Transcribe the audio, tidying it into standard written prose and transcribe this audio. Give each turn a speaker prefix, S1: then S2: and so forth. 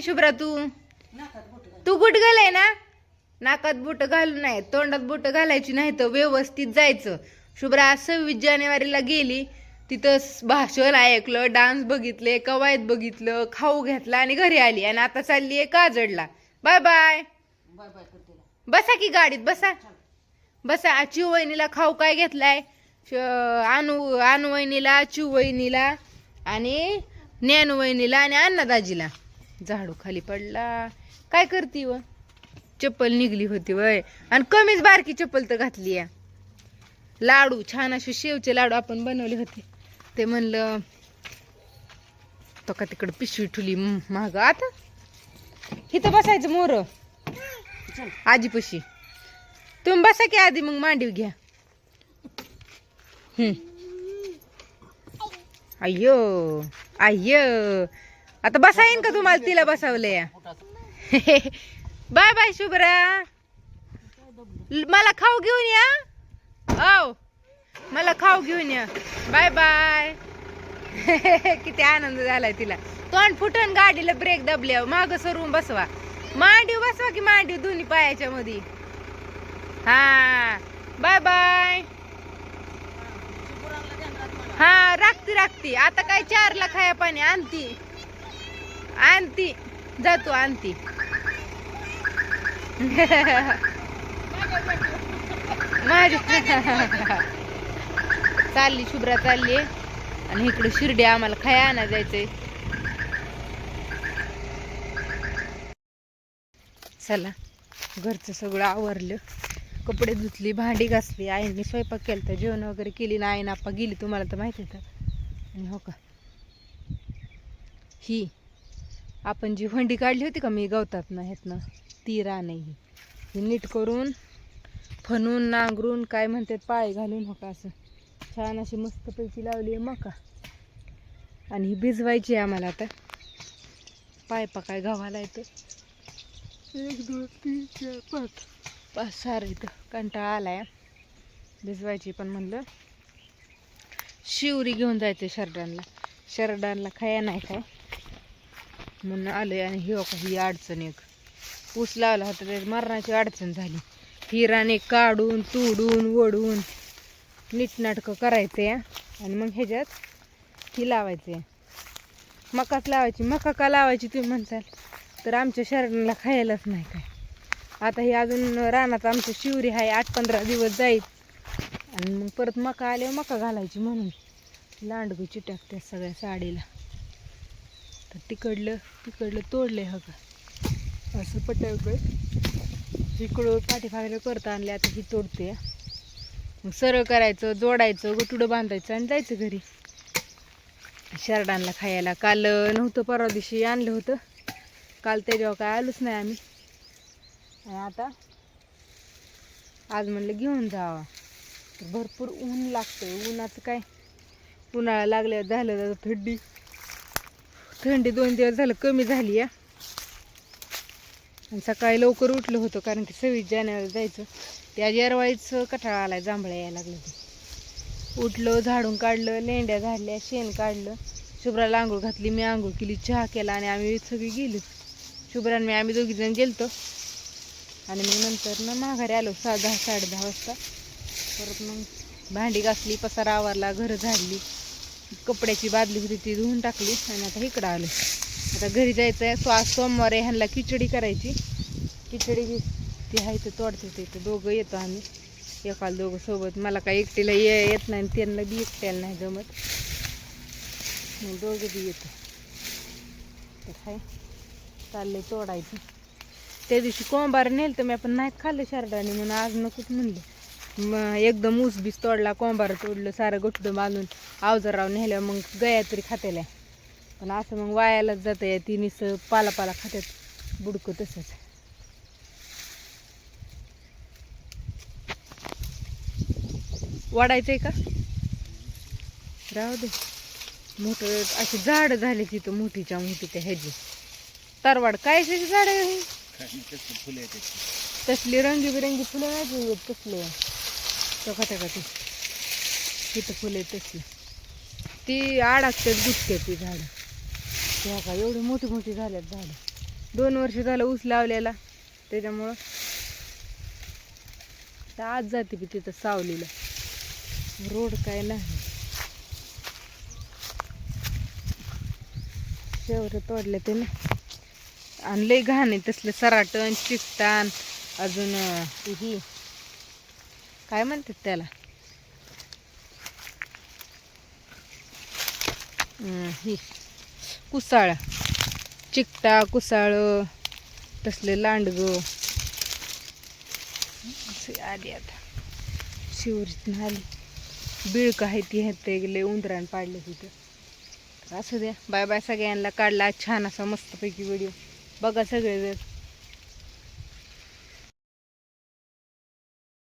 S1: की शुभ्रा तू तू गुट घालाय ना नाकात बोट घालू नाही तोंडात बोट घालायची नाही तर व्यवस्थित जायचं. शुभ्रा 26 जानेवारीला गेली तिथं भाषण ऐकलं डान्स बघितले कवायत बघितलं खाऊ घेतला आणि घरी आली आणि आता चालली आहे काजडला. बाय बाय बसा की गाडीत बसा बसा. चिवणीला खाऊ काय घेतलाय अनुवहिनीला चिवणीला आणि ज्ञानवहिनीला आणि अन्नदाजीला. झाडू खाली पडला काय करती व चप्पल निघली होती वय आणि कमीच बारकी चप्पल तर घातली आहे. लाडू छान असे शेवचे लाडू आपण बनवले होते ते म्हणलं तो का तिकडं पिशवी ठुली महाग. आता इथं बसायचं मोर आजीपाशी तुम्ही बसा की आधी मग मांडीव घ्या. अय्यो अय्यो आता बसा येईन का तुम्हाला तिला बसावलंय. बाय बाय शुभ्रा मला खाऊ घेऊन या ओ मला खाऊ घेऊन या. Bye bye. किती आनंद झालाय तिला. तोंड फुटून गाडीला ब्रेक दबल्यावर माग सरून बसवा मांडीव बसवा की मांडीव दोन्ही पायाच्या मध्ये. हा बाय बाय. हा राखती आता काय 4ला खाया पाणी आणती जातो आणती. चालली शुभ्रा चालली आणि इकडे शिर्डी आम्हाला खाया आणा जायचंय. चला घरचं सगळं आवरलं कपडे धुतली भांडी घासली आईने स्वयंपाक केला तर जेवण वगैरे केली ना. आई नाप्पा गेली तुम्हाला तर माहिती आहे. आणि हो का ही आपण जी हंडी काढली होती का मी गवतात ना ह्यात ना ती राणी ही नीट करून फनून नांगरून काय म्हणतात पाळी घालून हो का असं छान अशी मस्तपैकी लावली आहे मका. आणि ही भिजवायची आहे आम्हाला आता. पायपा काय गव्हाला येतं 1 2 3 4 5 6 इथं कंटाळा आलाय भिजवायची. पण म्हणलं शिवरी घेऊन जायचं शरडांना खाया नाही काय म्हणून आलोय. आणि ही अडचण एक ऊस लावला होता त्याची मरणाची अडचण झाली. हिराने काढून तोडून वडून नीटनाटकं करायचं आहे आणि मग ह्याच्यात ही लावायचं आहे मकाच लावायची. मका का लावायची तुम्ही म्हणसाल तर आमच्या शरडांना खायलाच नाही काय. आता ही अजून रानात आमचं शिवरी आहे 8-15 दिवस जाईल आणि मग परत मका आल्यावर मका घालायची म्हणून लांडगू चिटकते सगळ्या साडीला. तर तिकडलं तोडलंय हो का असं पटकन इकडं पाठीफागलं करता आणले. आता ही तोडते मग सरळ करायचं जोडायचं गुटुडं बांधायचं आणि जायचं घरी शरडांना खायला. काल नव्हतं परवा दिवशी आणलं होतं काल त्याच्यावर काय आलोच नाही आम्ही. आणि आता आज म्हणलं घेऊन जावा. भरपूर ऊन लागतं उन्हाचं काय उन्हाळा लागल्यावर झालं थंडी 2 दिवस झालं कमी झाली आहे. आणि सकाळी लवकर उठलं होतं कारण की 26 जानेवारी जायचं. त्या येरवाळीच कठाळा आलाय जांभळ्या यायला लागलं ते. उठलं झाडून काढलं लेंड्या झाडल्या शेण काढलं शुभ्राला आंघोळ घातली मी आंघोळ केली चहा केला आणि आम्ही सगळी गेलो. शुभ्रान मी आम्ही 2 जण गेलतो आणि मग नंतर ना माघारी आलो 10 साडे 10 वाजता. परत मग भांडी घासली पसारा आवरला घरं झाडली कपड्याची बादली होती ती धुवून टाकली आणि आता इकडं आलो. आता घरी जायचं आहे. आज सोमवार आहे ह्यांना खिचडी करायची. खिचडी ती आहे तर तोडते ते दोघं येतो आम्ही एकाला दोघं सोबत. मला काय एकटीला येत नाही त्यांना बी एकट्याला नाही जमत मग दोघं बी येतो. तर हाय चाललंय तोडायचं. त्या दिवशी कोंबार नेलं तर मी आपण नाहीत खाल्लं शरडाने म्हणून आज नकोच म्हणलं. मग एकदम ऊस बीस तोडला कोंबार तोडलं सारं गोठडं बांधून अवजाराव नेलं मग गया तरी खात्याला. पण असं मग वायालाच जातं या तिन्हीच पाला खात्यात बुडकं तसंच. वाढायचंय का राहू दे. मोठं अशी झाड झाली तिथं मोठीच्या मोठी त्या ह्याची तरवाड काय झाड तसली रंगीबिरंगी फुलं नाही तसले चकाचकाची तिथं फुले तसली ती आडाकतात गुटक्यात ती झाडं. तेव्हा का एवढी मोठी मोठी झाल्यात झाडं. 2 वर्ष झालं ऊस लावलेला, त्याच्यामुळं तर आज जाते मी तिथं सावलीला. रोड काय नाही. शेवरे तोडले ते ना, आणि लय घाण आहे तसलं सराटण चिकटान. अजून ही काय म्हणतात त्याला, ही कुसाळ, चिकटा कुसाळ तसले लांडग आली. आता शिवरीतून आली. बिळक आहे ती ते गेले उंदरान पाडले तिथं. असू द्या, बाय बाय सगळ्यांना. काढला छान असा मस्तपैकी व्हिडिओ. बघा सगळे जर